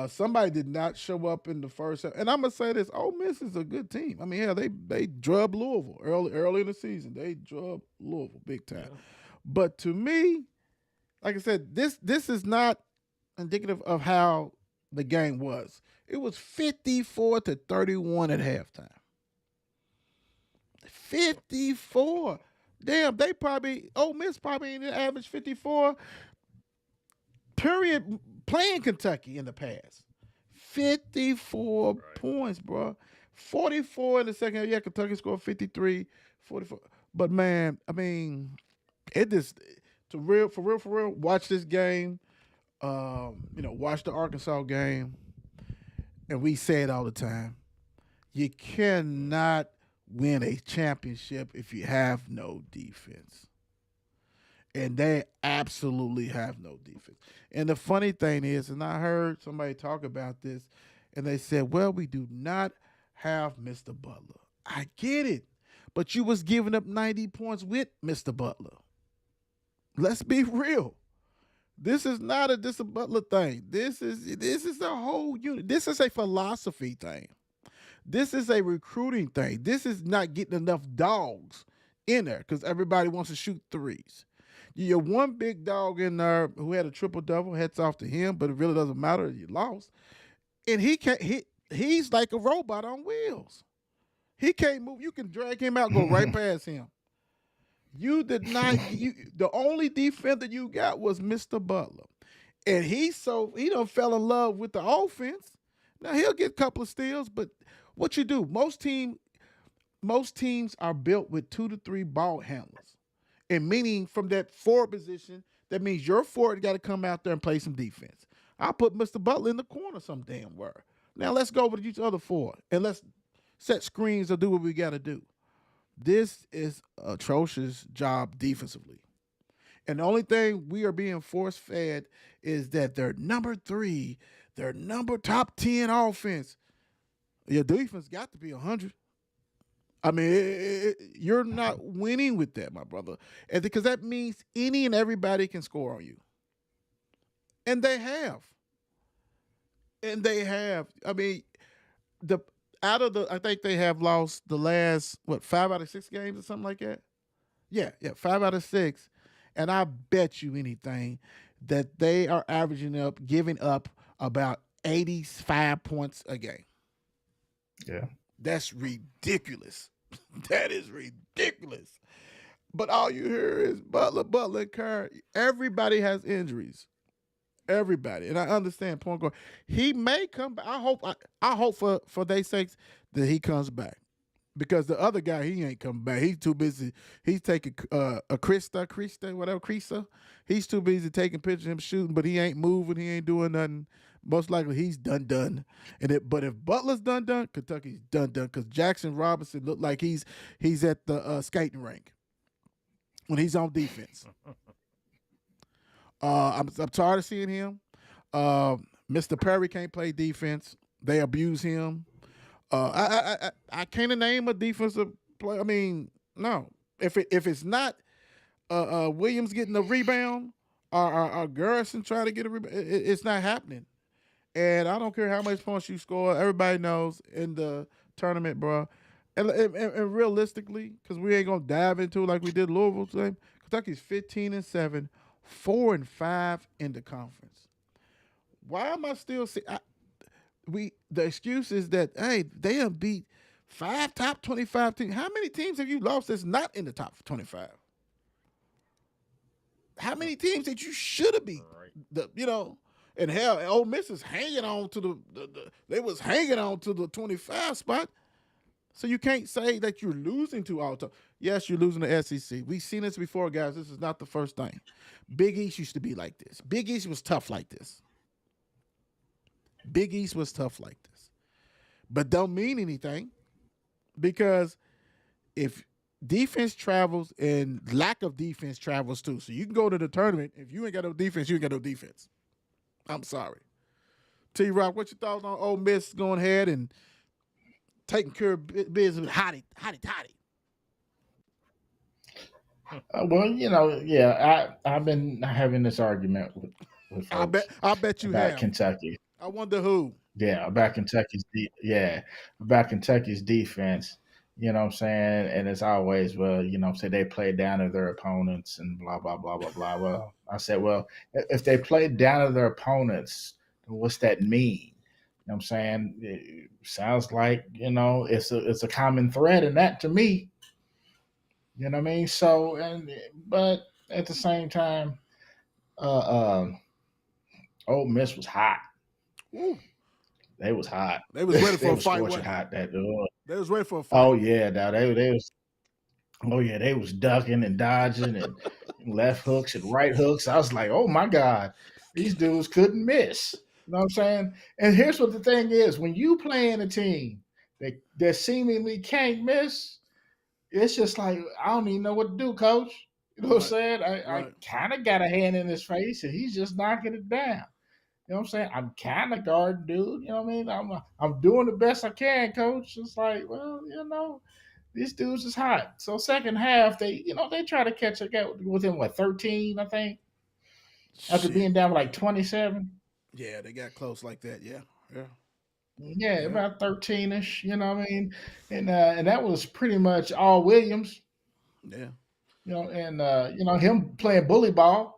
Somebody did not show up in the first half. And I'm gonna say this: Ole Miss is a good team. I mean, hell, they drubbed Louisville early in the season. They drubbed Louisville big time. Yeah. But to me, like I said, this is not indicative of how the game was. It was 54-31 at halftime. 54. Damn, Ole Miss probably ain't average 54. Period. Playing Kentucky in the past. 54 points, bro. 44 in the second half. Yeah, Kentucky scored 53, 44. But man, I mean, it just for real, watch this game. Watch the Arkansas game. And we say it all the time. You cannot win a championship if you have no defense. And they absolutely have no defense. And the funny thing is, and I heard somebody talk about this, and they said, well, we do not have Mr. Butler. I get it. But you was giving up 90 points with Mr. Butler. Let's be real. This is not a Mr. Butler thing. This is a whole unit. This is a philosophy thing. This is a recruiting thing. This is not getting enough dogs in there because everybody wants to shoot threes. You're one big dog in there who had a triple-double. Hats off to him, but it really doesn't matter. You lost. And he's like a robot on wheels. He can't move. You can drag him out, go right past him. You did not. The only defender you got was Mr. Butler, and he done fell in love with the offense. Now he'll get a couple of steals, but what you do? Most teams are built with 2 to 3 ball handlers, and meaning from that forward position, that means your forward got to come out there and play some defense. I put Mr. Butler in the corner some damn where. Now let's go with each other forward, and let's set screens or do what we got to do. This is atrocious job defensively. And the only thing we are being force-fed is that they're number 3, they're top 10 offense. Your defense got to be 100. I mean, you're not winning with that, my brother. And because that means any and everybody can score on you. And they have. And they have. I mean, the I think they have lost the last 5 out of 6 games or something like that. Yeah, 5 out of 6. And I bet you anything that they are giving up about 85 points a game. Yeah. That's ridiculous. That is ridiculous. But all you hear is Butler, Kerr. Everybody has injuries. Everybody, and I understand point guard. He may come back. I hope for their sakes that he comes back, because the other guy, he ain't coming back. He's too busy. He's taking a Krista. He's too busy taking pictures of him shooting, but he ain't moving. He ain't doing nothing. Most likely he's done. But if Butler's done, Kentucky's done. Because Jackson Robinson looked like he's at the skating rink when he's on defense. I'm tired of seeing him. Mr. Perry can't play defense. They abuse him. I can't name a defensive player. I mean, no. If it's not Williams getting a rebound or Garrison trying to get a rebound, it's not happening. And I don't care how much points you score. Everybody knows in the tournament, bro. And realistically, because we ain't gonna dive into it like we did Louisville today, Kentucky's 15-7. 4-5 in the conference. Why am I still seeing? The excuse is that they have beat 5 top 25 teams. How many teams have you lost that's not in the top 25? How many teams that you should have beat? And hell, Ole Miss is hanging on to they was hanging on to the 25 spot. So you can't say that you're losing to all time. Yes, you're losing to SEC. We've seen this before, guys. This is not the first thing. Big East used to be like this. Big East was tough like this. But don't mean anything, because if defense travels and lack of defense travels too. So you can go to the tournament. If you ain't got no defense, you ain't got no defense. I'm sorry. T-Rock, what your thoughts on Ole Miss going ahead and taking care of business with Hottie Toddy? Well, I've been having this argument with folks I bet you about have. Kentucky. I wonder who. Yeah, about Kentucky's defense. You know what I'm saying? And it's always, they play down to their opponents and blah, blah, blah, blah, blah. Well, I said, well, if they play down to their opponents, what's that mean? You know what I'm saying? It sounds like, it's a common thread in that to me. You know what I mean? So, but at the same time, Ole Miss was hot. Ooh. They was hot. They was ready for a fight. Scorching hot. They was ready for a fight. Oh yeah, now they was. Oh yeah, they was ducking and dodging and left hooks and right hooks. I was like, oh my God, these dudes couldn't miss. You know what I'm saying? And here's what the thing is: when you play in a team that seemingly can't miss, it's just like, I don't even know what to do, coach. You know what I'm saying? I kind of got a hand in his face, and he's just knocking it down. You know what I'm saying? I'm kind of guarding, dude. You know what I mean? I'm doing the best I can, coach. It's like, well, these dudes is hot. So second half, they try to catch a guy within 13, I think, after being down like 27. Yeah, they got close like that. Yeah. Yeah, about 13-ish, you know what I mean? And that was pretty much all Williams. Yeah. Him playing bully ball.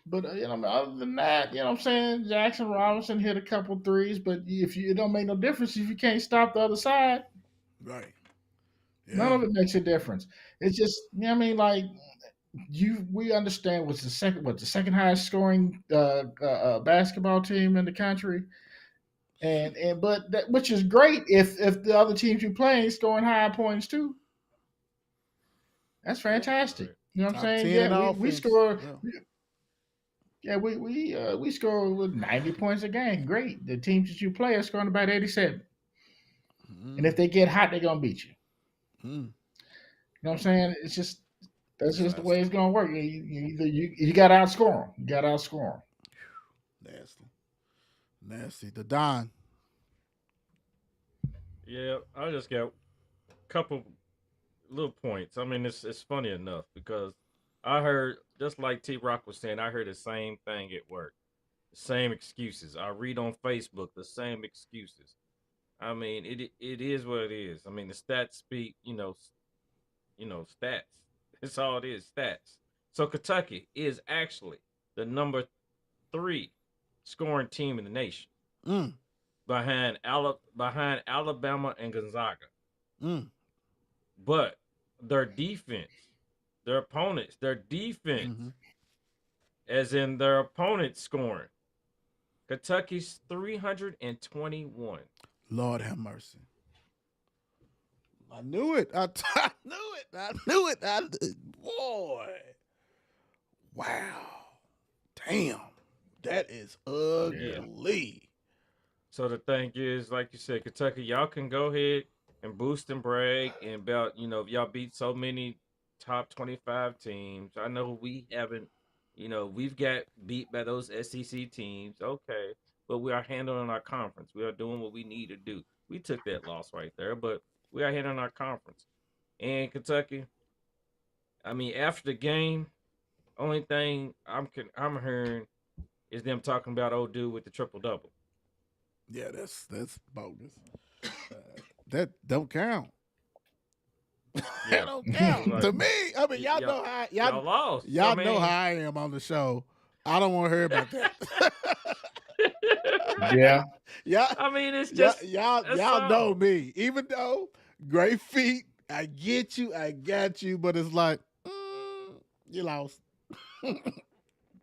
But, other than that, you know what I'm saying? Jackson Robinson hit a couple threes, but it don't make no difference if you can't stop the other side. Right. Yeah. None of it makes a difference. It's just, we understand what's the second highest scoring basketball team in the country. Which is great if the other teams you play ain't scoring high points too. That's fantastic. You know what I'm saying? Yeah, we score. Yeah, we score with 90 points a game. Great. The teams that you play are scoring about 87. And if they get hot, they're gonna beat you. You know what I'm saying? It's just that's just the way it's gonna work. You got to outscore them. You got to outscore them. Nasty. The Don. Yeah, I just got a couple little points. I mean, it's funny enough because I heard, just like T Rock was saying, I heard the same thing at work. Same excuses. I read on Facebook the same excuses. I mean, it is what it is. I mean, the stats speak. Stats. That's all it is. Stats. So Kentucky is actually the number 3 scoring team in the nation, Mm, behind Alabama and Gonzaga. mm, But their defense, their defense, mhm. as in their opponents scoring. Kentucky's 321. Lord have mercy. I knew it. I knew it. I knew it. Boy. Wow. Damn. That is ugly. So the thing is, like you said, Kentucky, y'all can go ahead and boost and brag and about, if y'all beat so many top 25 teams. I know we haven't, we've got beat by those SEC teams. Okay. But we are handling our conference. We are doing what we need to do. We took that loss right there, but we are handling our conference. And Kentucky, I mean, after the game, only thing I'm hearing is them talking about old dude with the triple double. Yeah, that's bogus. That don't count. That don't count Like, to me. I mean, y'all know how y'all lost. Y'all I mean, know how I am on the show. I don't want to hear about that. Yeah. Yeah, I mean, it's just y'all know me. Even though great feet, I get you, I got you, but it's like you lost.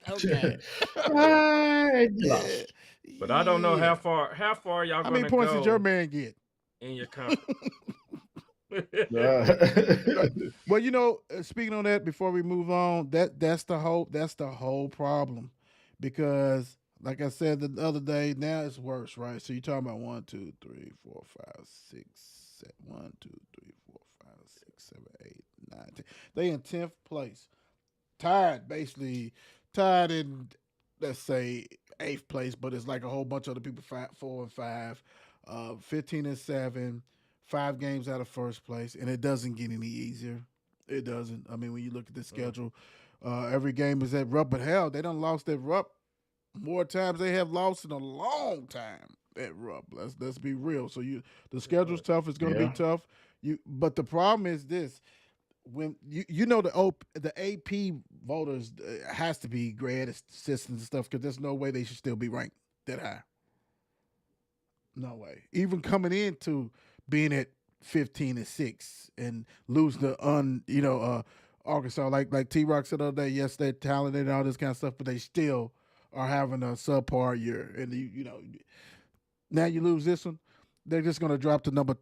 Okay. You lost. But I don't know Yeah. how far y'all How gonna many points go did your man get? in your conference. Well, speaking on that, before we move on, that's the whole problem, because like I said the other day, now it's worse, right? So you're talking about 1, 2, 3, 4, 5, 6, 7, 1, 2, 3, 4, 5, 6, 7, 8, 9, 10. They in 10th place, basically tied in, let's say 8th place, but it's like a whole bunch of other people 4 and 5, 15 and 7. 5 games out of first place, and it doesn't get any easier. It doesn't. I mean, when you look at the schedule, every game is at Rupp, but hell, they done lost at Rupp more times they have lost in a long time at Rupp. Let's be real. So the schedule's tough. It's going to be tough. But the problem is this: when the AP voters has to be grad assistants and stuff, because there's no way they should still be ranked that high. No way. Even coming into being at 15-6 and lose the Arkansas, like T Rock said the other day, yes, they're talented and all this kind of stuff, but they still are having a subpar year. And now you lose this one, they're just gonna drop to number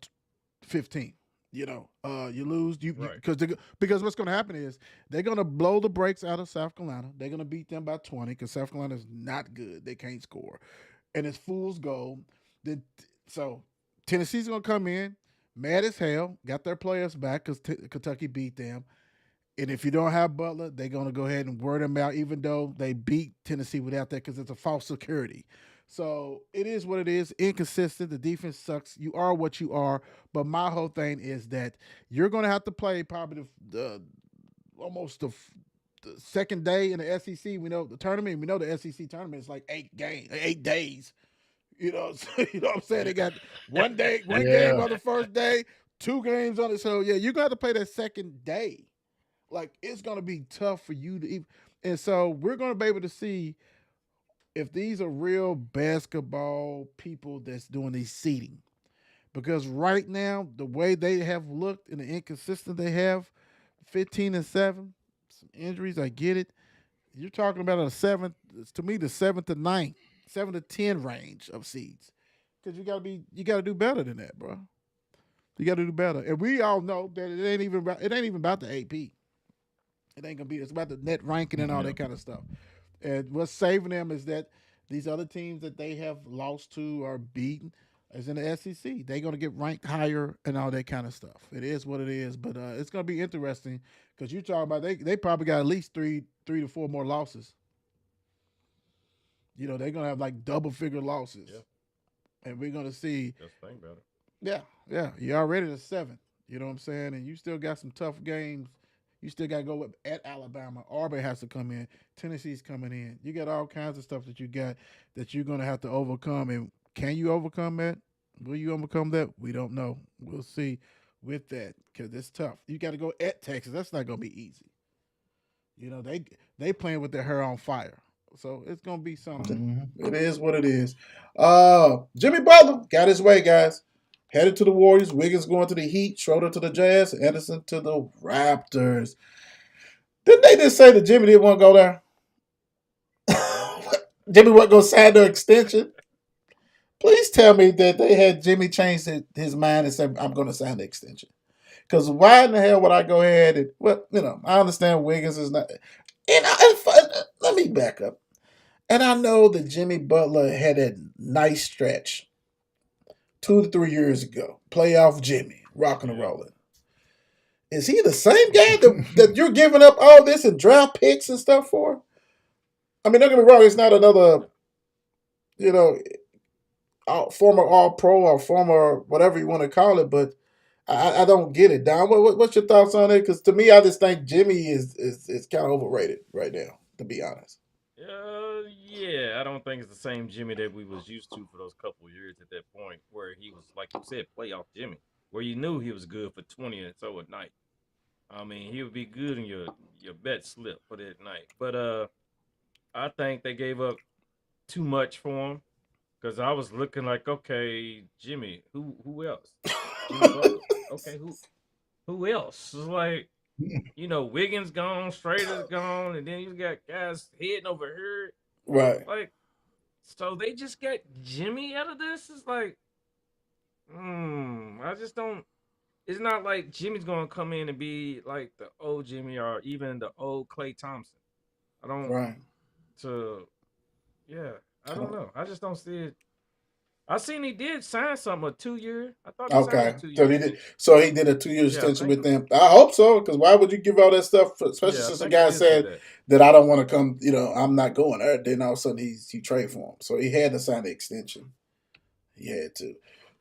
15. You lose because what's gonna happen is they're gonna blow the brakes out of South Carolina. They're gonna beat them by 20 because South Carolina is not good. They can't score, and it's fool's gold. So Tennessee's gonna come in mad as hell, got their players back because Kentucky beat them. And if you don't have Butler, they're gonna go ahead and wear them out, even though they beat Tennessee without that, because it's a false security. So it is what it is. Inconsistent. The defense sucks. You are what you are. But my whole thing is that you're gonna have to play probably almost the second day in the SEC. We know the tournament. We know the SEC tournament is like 8 days. You know what I'm saying? They got one game on the first day, 2 games on it. So yeah, you're gonna have to play that second day. Like, it's gonna be tough for you to even, and so we're gonna be able to see if these are real basketball people that's doing these seeding. Because right now, the way they have looked and the inconsistent they have, 15 and 7, some injuries, I get it. You're talking about a 7th, to me, the 7th to 9th. 7 to 10 range of seeds, because you gotta do better than that, bro. You gotta do better, and we all know that it ain't even about the AP. It ain't gonna be. It's about the net ranking and all that kind of stuff. And what's saving them is that these other teams that they have lost to or beaten is in the SEC. They're gonna get ranked higher and all that kind of stuff. It is what it is, but it's gonna be interesting because you talking about they probably got at least three to 4 more losses. They're going to have like double-figure losses. Yeah. And we're going to see. Just think about it. Yeah. You're already the 7th. You know what I'm saying? And you still got some tough games, You still got to go at Alabama. Auburn has to come in. Tennessee's coming in. You got all kinds of stuff that you got that you're going to have to overcome. And can you overcome that? Will you overcome that? We don't know. We'll see with that because it's tough. You got to go at Texas. That's not going to be easy. You know, they playing with their hair on fire. So it's going to be something. It is what it is. Jimmy Butler got his way, guys. Headed to the Warriors. Wiggins going to the Heat. Schroeder to the Jazz. Anderson to the Raptors. Didn't they just say that Jimmy didn't want to go there? Jimmy wasn't going to sign the extension? Please tell me that they had Jimmy change his mind and say, I'm going to sign the extension. Because why in the hell would I go ahead and, well, you know, I understand Wiggins is not. And let me back up. And I know that Jimmy Butler had a nice stretch 2 to 3 years ago. Playoff Jimmy, rocking and rolling. Is he the same guy that you're giving up all this and draft picks and stuff for? I mean, don't get me wrong, it's not another, you know, former All-Pro or former whatever you want to call it, but I don't get it, Don. What's your thoughts on it? Because to me, I just think Jimmy is kind of overrated right now, to be honest. Yeah, I don't think it's the same Jimmy that we was used to for those couple years at that point, where he was, like you said, playoff Jimmy, where you knew he was good for 20 and so at night. I mean, he would be good in your bet slip for that night. But I think they gave up too much for him because I was looking like, okay, Jimmy, who else? Jimmy Butler. Okay, who else? It's like, you know, Wiggins gone, Strader's gone, and then you got guys heading over here. Right. Like, so they just got Jimmy out of this? It's like, I just don't. It's not like Jimmy's gonna come in and be like the old Jimmy or even the old Klay Thompson. I don't. Right. I don't know. I just don't see it. I seen he did sign something a 2-year. I thought he signed a 2 year. So he did a 2-year extension with them. I hope so, because why would you give all that stuff? Especially since the guy said that I don't want to come. You know, I'm not going there. Then all of a sudden he trade for him, so he had to sign the extension. He had to.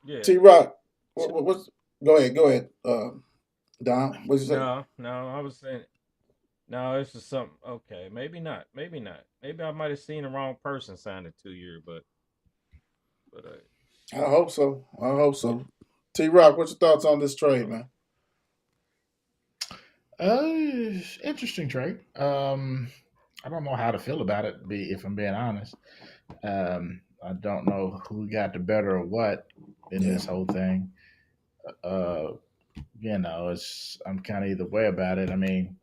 Yeah. T-Rock, what's go ahead, Don. What you say? No, I was saying. No, this is something. Okay, maybe not. Maybe I might have seen the wrong person sign a 2-year, but I hope so. T-Rock, what's your thoughts on this trade, man? Interesting trade. I don't know how to feel about it, if I'm being honest. I don't know who got the better of what in this whole thing. You know, I'm kind of either way about it. I mean,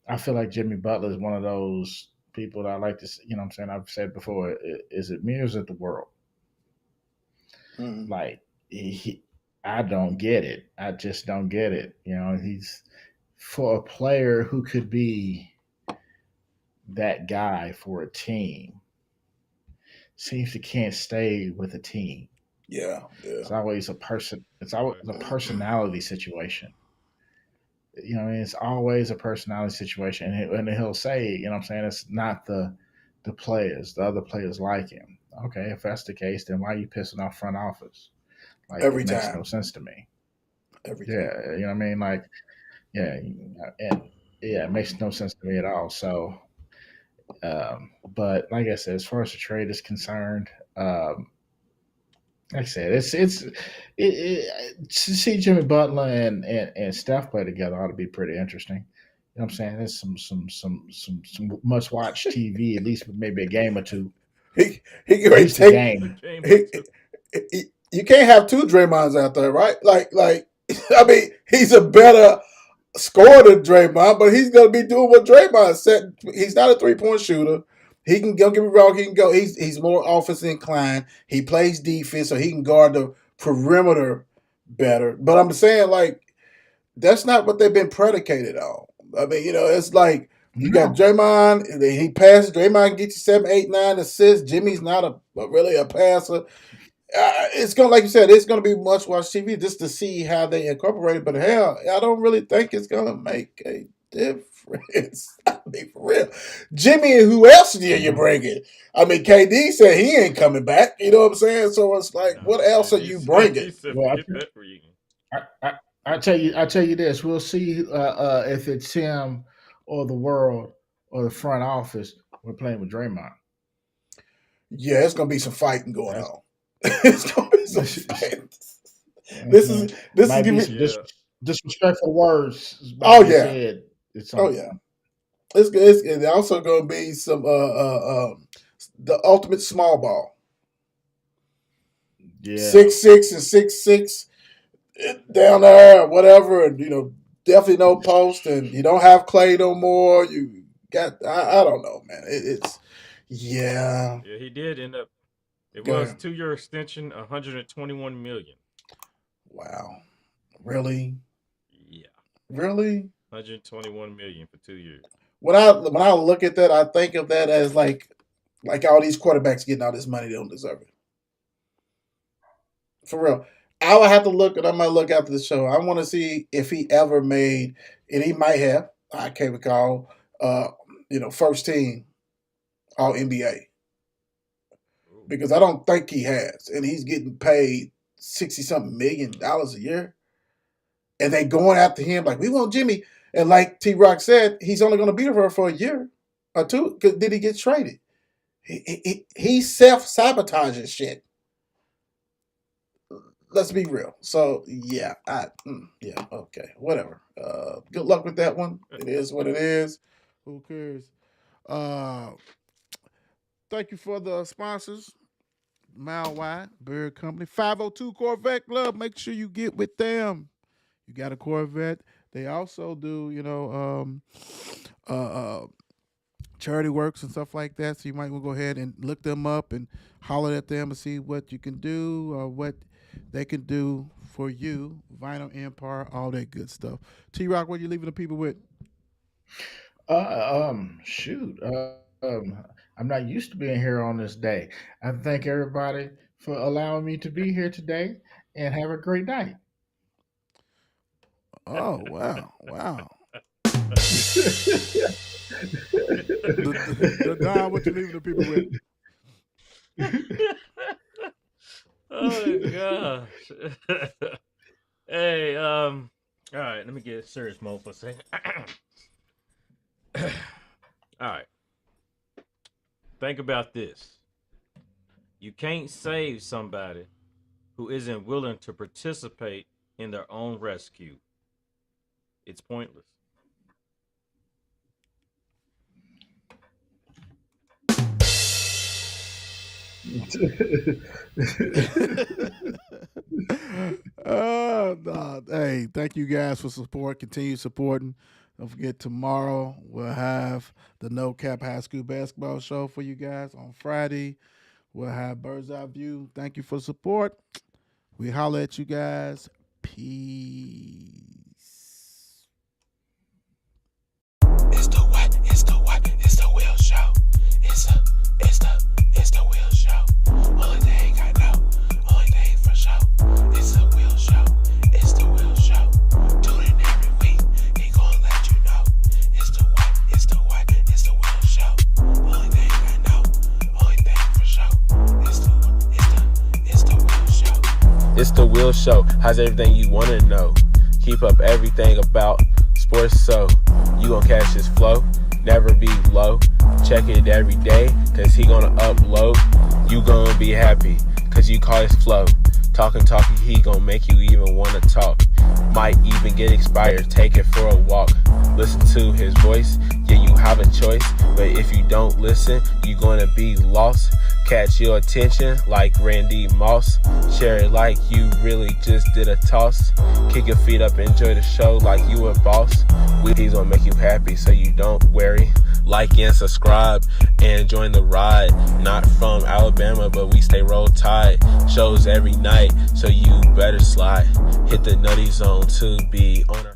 I feel like Jimmy Butler is one of those people that I like to, you know what I'm saying? I've said before, is it me or is it the world? Like, I don't get it. I just don't get it. You know, he's for a player who could be that guy for a team, seems to can't stay with a team. Yeah. It's always a person. It's always a personality situation. You know, it's always a personality situation, and he'll say, you know what I'm saying, it's not the players, the other players like him. Okay, if that's the case, then why are you pissing off front office? Like, every it time. makes no sense to me. Every time. You know what I mean? Like, it makes no sense to me at all. So, but like I said, as far as the trade is concerned, like I said, to see Jimmy Butler and Steph play together ought to be pretty interesting. You know what I'm saying? There's some must watch TV, at least maybe a game or two. He can take game. You can't have two Draymonds out there, right? Like I mean, he's a better scorer than Draymond, but he's gonna be doing what Draymond said. He's not a 3-point shooter. He can, don't get me wrong, he can go. He's more offensive inclined. He plays defense, so he can guard the perimeter better. But I'm saying, like, that's not what they've been predicated on. I mean, you know, it's like you got Draymond, he passes. Draymond can get you 7, 8, 9 assists. Jimmy's not really a passer. It's gonna, like you said, it's gonna be much watch TV just to see how they incorporate it. But hell, I don't really think it's gonna make a difference. I mean, for real, Jimmy and who else are you bringing? I mean, KD said he ain't coming back. You know what I'm saying? So it's like, what else are you bringing? I tell you this. We'll see if it's him or the world or the front office. We're playing with Draymond. Yeah, it's gonna be some fighting going That's on. It's gonna be some fighting. This is might be giving. some disrespectful words. Oh Might be yeah. said. It's Oh yeah. It's also gonna be some the ultimate small ball. Yeah. 6'6" and 6'6" down there, or whatever, and definitely no post, and you don't have Clay no more. You got I don't know, man. It's yeah. Yeah, he did end up. It Go was ahead. 2-year extension, $121 million. Wow. Really? Yeah, Really? $121 million for 2 years. When I look at that, I think of that as like all these quarterbacks getting all this money, they don't deserve it. For real. I would have to look, and I might look after the show. I want to see if he ever made, and he might have, I can't recall, first team All NBA. Because I don't think he has. And he's getting paid $60-something million a year. And they going after him like, we want Jimmy. And like T-Rock said, he's only going to be there for a year or two. Because did he get traded? He self-sabotages shit. Let's be real. So, yeah. Okay. Whatever. Good luck with that one. It is what it is. Who cares? Thank you for the sponsors. Mile Wide, Bird Company, 502 Corvette Club. Make sure you get with them. You got a Corvette. They also do, charity works and stuff like that. So you might want to go ahead and look them up and holler at them and see what you can do or what they can do for you. Vinyl Empire, all that good stuff. T-Rock, what are you leaving the people with? Shoot. I'm not used to being here on this day. I thank everybody for allowing me to be here today, and have a great night. Oh, wow. Don, what you leaving the people with? Oh gosh. Hey, all right, let me get serious mode for a second. All right. Think about this. You can't save somebody who isn't willing to participate in their own rescue. It's pointless. No. Hey, thank you guys for support. Continue supporting. Don't forget, tomorrow we'll have the No Cap High School Basketball Show for you guys. On Friday, we'll have Bird's Eye View. Thank you for the support. We holler at you guys. Peace. It's the what? It's the what? It's the Will Show. It's the Will Show. Only thing I know, only thing for sure. It's the Will Show. It's the Will Show. Tune in every week. He gonna let you know. It's the what? It's the what? It's the Will Show. Only thing I know, only thing for sure. It's the Will Show. It's the Will Show. How's everything you wanna know? Keep up everything about sports, so you gon' catch his flow. Never be low. Check it every day, cause he gonna upload. You gonna be happy, cause you call his flow. Talking, he gonna make you even wanna talk. Might even get expired, take it for a walk. Listen to his voice, yeah, you have a choice. But if you don't listen, you gonna be lost. Catch your attention like Randy Moss. Share it like you really just did a toss. Kick your feet up, enjoy the show like you a boss. He's gonna make you happy, so you don't worry. Like and subscribe and join the ride. Not from Alabama, but we stay roll tide. Shows every night, so you better slide. Hit the nutty zone to be on our